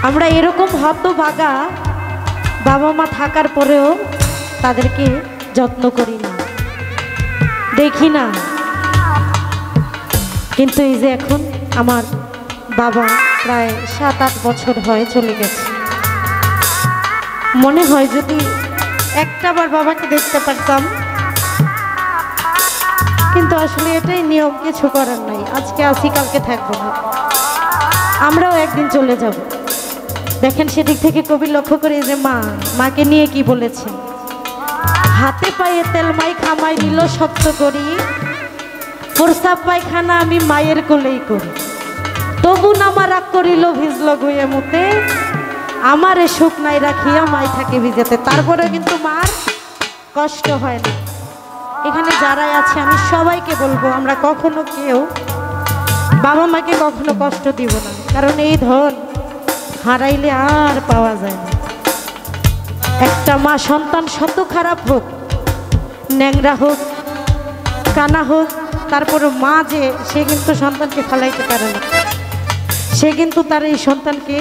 আমরা এরকম হতভাগা বাবা মা থাকার পরেও তাদেরকে যত্ন করি না, দেখি না। কিন্তু এই যে এখন আমার বাবা প্রায় 7-8 বছর হয় চলে গেছে, মনে হয় যদি একটাবার বাবাকে দেখতে পারতাম। কিন্তু আসলে এটাই নিয়ম, কিছু করার নাই। আজকে আসি, কালকে থাকবো না, আমরাও একদিন চলে যাব। দেখেন সেদিক থেকে কবি লক্ষ্য করে যে মাকে নিয়ে কি বলেছেন, হাতে পায়ে তেল মাই খামাই নিল সত্য করি, প্রসাব পায়খানা আমি মায়ের কোলেই করি, তবু নামা রাগ করিল ভিজল গুয়ে মুতে, আমারে সুখ নাই রাখিয়া মাই থাকে ভিজেতে। তারপরে কিন্তু মার কষ্ট হয় না। এখানে যারাই আছে আমি সবাইকে বলবো, আমরা কখনো কেউ বাবা মাকে কখনো কষ্ট দিব না, কারণ এই ধন হারাইলে আর পাওয়া যায় না। একটা মা সন্তান শত খারাপ হোক, ন্যাংরা হোক, কানা হোক, তারপরে মা যে সে কিন্তু সন্তানকে ফালাইতে পারে না, সে কিন্তু তার এই সন্তানকে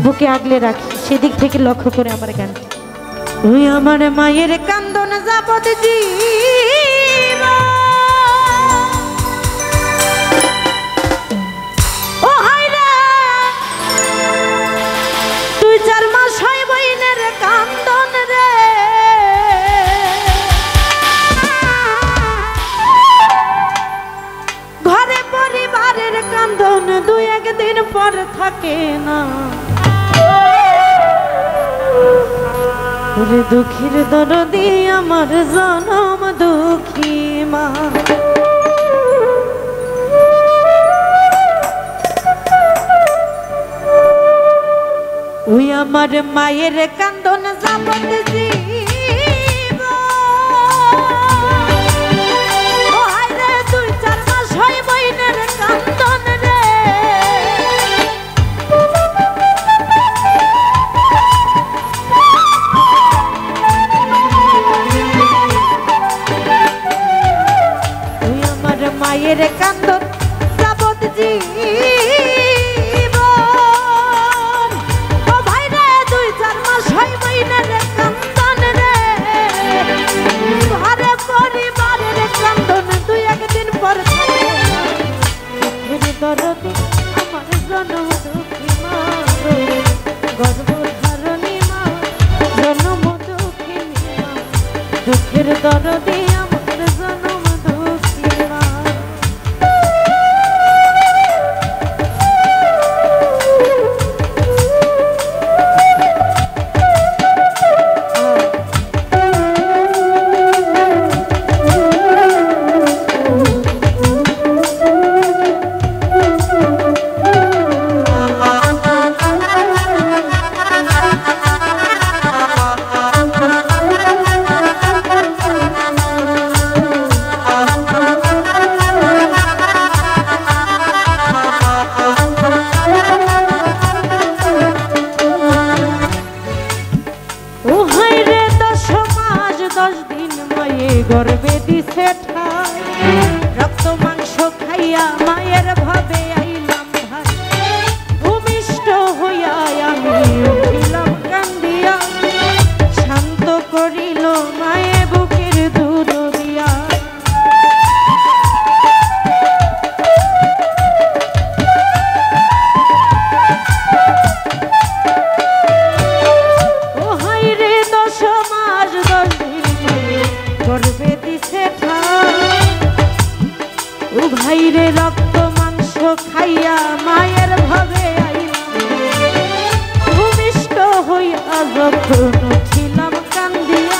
বুকে আগলে রাখে। সেদিক থেকে লক্ষ্য করে আমার গানটি, ওই আমার মায়ের কান্দন যাবত জীবন, ও হায়রে 2-4 মাস হয় বইনের কান্দন রে, ঘরে পরিবারের কান্দন 2-1 দিন পর থাকে না। ওরে দুঃখের দরদি আমার জনম দুঃখী মা, ওই আমার মায়ের কান্দন যাবত জীবন, ও হায়রে 2-4 মাস হয় বইনের কান্দন রে, ওই আমার মায়ের কান্দন যাবত জীবন, ও ভাইরে 2-4 মাস হয় বইনের কান্দন রে, ঘরে পরিবারের কান্দন 2-1 দিন পর থাকে। দরদি আমার জনম দুঃখী মা, গর্ভধারণী মা, জনম দুঃখিনী মা, দুঃখের দরদি আমার জনম দুঃখী মা। গর্বে দিছে ঠাই, রক্ত মাংস খাইয়া মায়ের ভাবে আইলাম ভাই, ভূমিষ্ঠ হইয়া আমি উঠিলাম কান্দিয়া, শান্ত করিল মায়ে বুকের দুধ দিয়া। ও হায়রে 10 মাস 10 দিন গর্বে দিছে ঠাই, ও ভাইরে রক্ত মাংস খাইয়া মায়ের ভাবে আইলাম, ভূমিষ্ঠ হইয়া যখন ছিলাম কান্দিয়া,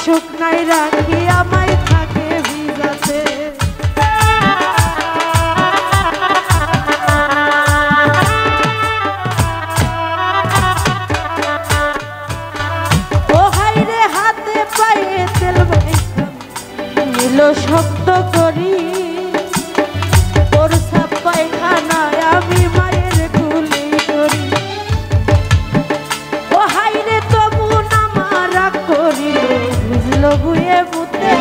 শুকনায় রাখি আমায় থাকে ভিজাতে। ও হাইরে হাতে পায়ে তেল মাইখা নিল শক্ত করি, ওর সাপ পায়খানায় আমি মায়ের কুলি করি। ও হাইরে তবু নামারা করি বুঝলো বুয়ে বুতে,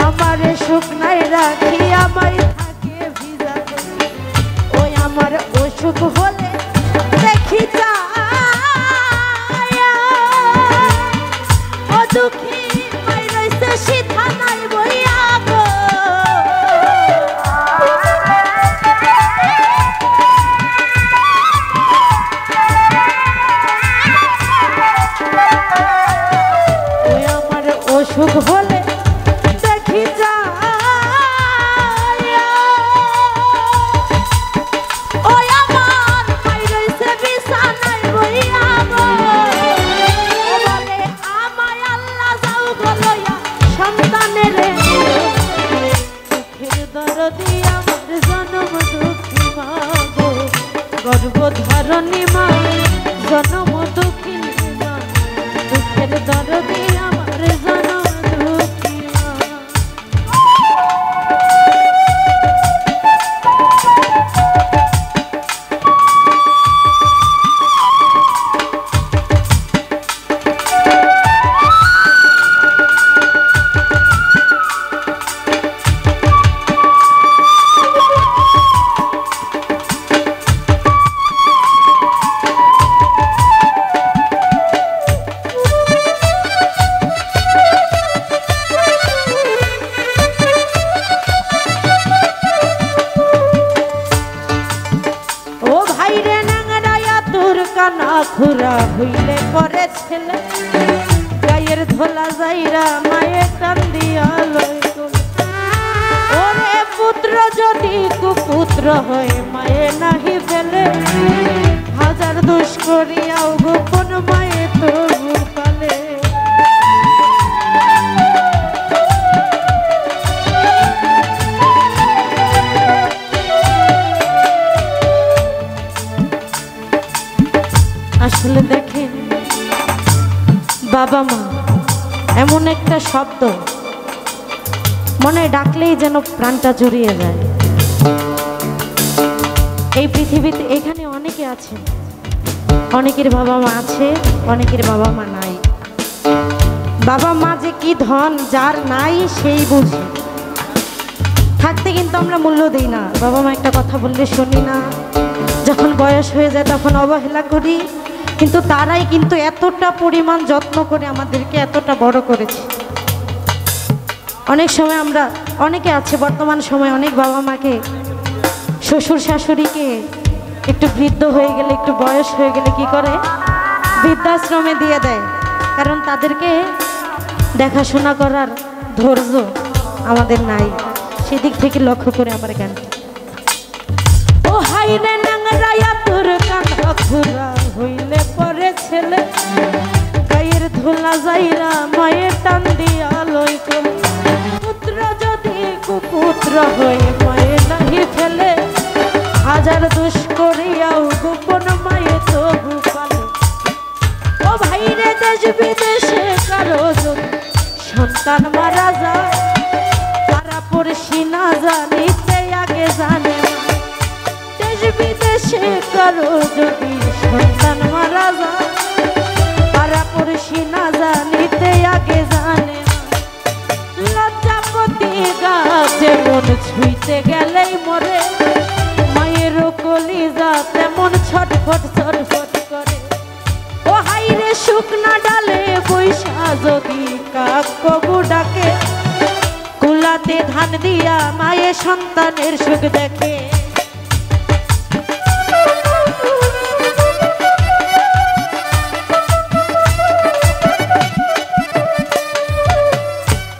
আমারে শুকনায় রাখি আমায় থাকে ভিজাতে। ওই আমার অসুখ হলে দেখি যা ও দুঃখী মাই রইছে সিধা নাই বইয়া গো। ওই আমার অসুখ হলে দেখি যা ওই আমার মাই রইছে বিছানায় বইয়া গো। বলে আমায় আল্লাহ যাও গো লইয়া সন্তানের দুঃখের দরদি আমার জনম দুঃখী মা গো, গর্ভধারণী মা জনম দুঃখী মা, দুঃখের দরদি আমার জনম দুঃখী মা। খুরা হইলে পরে ছেলে গায়ের ধোলা যাইরা মায়ের টান দিয়া লই। ওরে পুত্র যদি কুপুত্র হয় মায়ে নাহি ফেলে, হাজার দোষ করিয়াও গোপন মায়ে তবু পালে। আসলে দেখেন বাবা মা এমন একটা শব্দ, মনে ডাকলেই যেন প্রাণটা জড়িয়ে যায়। এই পৃথিবীতে এখানে অনেকে আছে, অনেকের বাবা মা আছে, অনেকের বাবা মা নাই। বাবা মা যে কি ধন, যার নাই সেই বুঝে। থাকতে কিন্তু আমরা মূল্য দিই না, বাবা মা একটা কথা বললে শুনি না, যখন বয়স হয়ে যায় তখন অবহেলা করি। কিন্তু তারাই কিন্তু এতটা পরিমাণ যত্ন করে আমাদেরকে এতটা বড় করেছে। অনেক সময় আমরা অনেকে আছে বর্তমান সময়ে অনেক বাবা মাকে, শ্বশুর শাশুড়িকে একটু বৃদ্ধ হয়ে গেলে, একটু বয়স হয়ে গেলে কি করে, বৃদ্ধাশ্রমে দিয়ে দেয়। কারণ তাদেরকে দেখাশোনা করার ধৈর্য আমাদের নাই। সেদিক থেকে লক্ষ্য করে আমার গানটা। ও হাইরে নাংরায়া তোর কাঁধা খুরা হইলে পরে ছেলে গায়ের ধুলা যাইরা মায়ের টান দিয়া লই। পুত্র যদি কুপুত্র হয়ে মায়ে নাহি ফেলে, হাজার দোষ করিয়াও গোপন মায়ে তবু পালে। ও ভাইরে দেশ বিদেশে কারো যদি সন্তান মারা যায়, তারা পড়শি না জানিতে আগে জানে। দেশ বিদেশে কারো যদি সন্তান মারা যায়, তারা পড়শি না জানিতে আগে জানে। লজ্জাপতি গাছে মন ছুঁইতে গেলেই মরে, মায়ের কলিজা তেমন ছটফট ছটফট করে। ও হাইরে শুকনা ডালে বৈশা যদি কাক কবু ডাকে, কুলাতে ধান দিয়া মায়ে সন্তানের সুখ দেখে।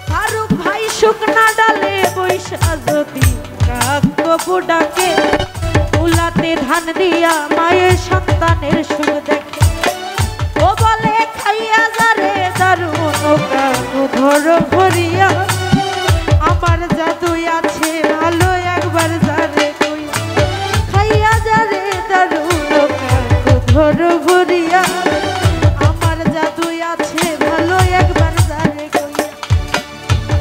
ফারুক ভাই শুকনা ডালে বৈশা যদি কাক কবু ডাকে, কুলাতে ধান দিয়া মায়ে সন্তানের সুখ দেখে। ও বলে খাইয়া যারে দারুণ ধর ভরিয়া আমার জাদু আছে ভালো একবার যারে কই খাইয়া যারে দারুণ কাকু ধর ভরিয়া আমার জাদু আছে ভালো একবার যারে কই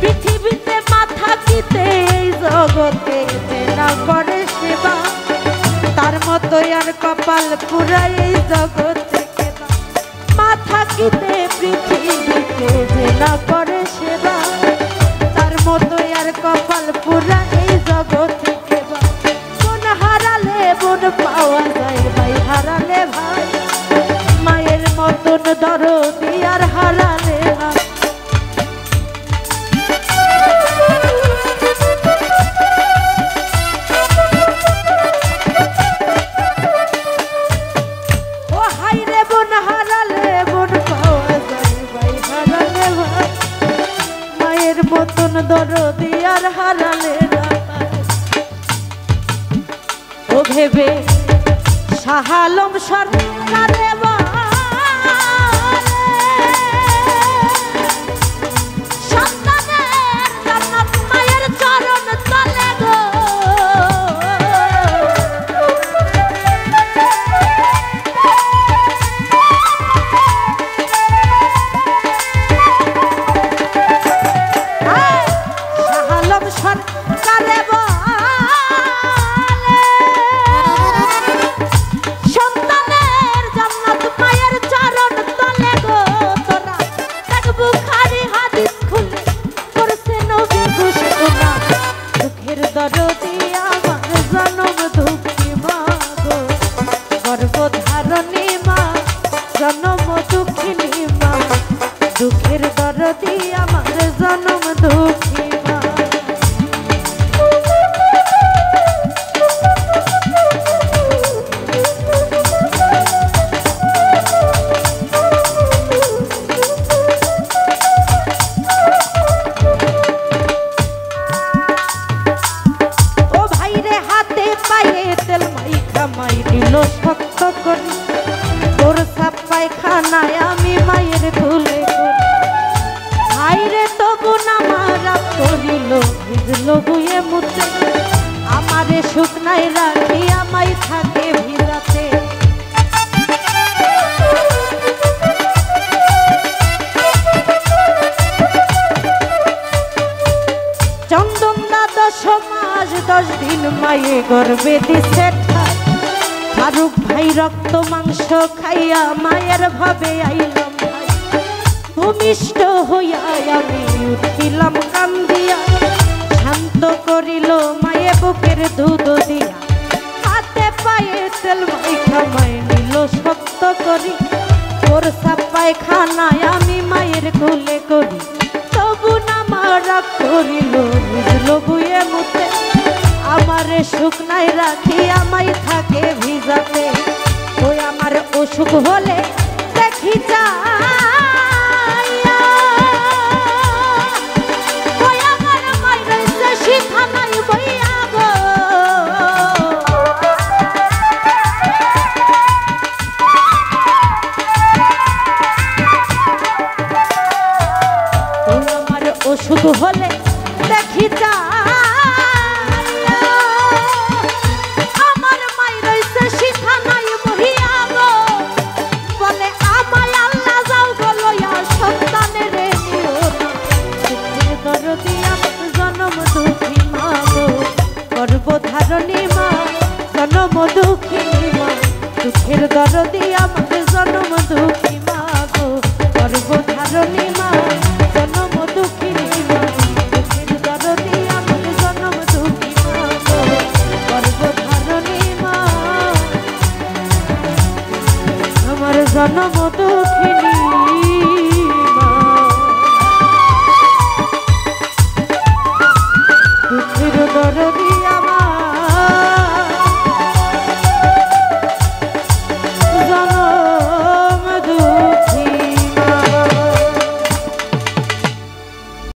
পৃথিবীতে মাথা কিতে এই জগতে যে না করে সেবা তার মতো আর কপাল পুরা এই জগতে মাথা কিতে পৃথিবীতে যে না করে সেবা তার মতো আর কপাল পুরা এই জগতে কোন হারালে বোন পাওয়া যায় ভাই হারালে ভাই মায়ের মতন দরদি আর হারালে ভাই মতন দরদি আর হারালে না ও ভেবে শাহ আলম সরকারে সন্তানের জান্নাত মায়ের চরণ তলে গো গর্ভধারণী মা জনম দুঃখিনী মা দুঃখের দরদি আমার জনম দুঃখী মা ও ভাইরে হাতে পায়ে তেল মাইখা মাই দিল শক্ত করি তোর সাপ পায়খানায় আমি মায়ের ভুলে ভাইরে তবু না মারা করিল ভিজল গুয়ে মুতে আমারে শুকনাই রাখি আমায় থাকে ভিজাতে চন্দন দাদা 10 মাস 10 দিন মায়ে গর্বে দিছে ফারুক ভাই রক্ত মাংস খাইয়া মায়ের ভাবে আইলাম ভাই ভূমিষ্ঠ হইয়া আমি উঠিলাম কান্দিয়া শান্ত করিল মায়ে বুকের দুধ দিয়া হাতে পায়ে তেল মাইখা মায়ে নিল শক্ত করি তোর সাপ পায়খানায় আমি মায়ের কোলে করি তবু না মারা করিল বুঝল বুয়ে মুতে আমারে শুকনাই রাখি আমায় থাকে ভিজাতে ওই আমার অসুখ হলে দেখি যাইয়া ওই আমার মায়ের শিখা নাই বইয়া গো ওই আমার অসুখ হলে দেখি যা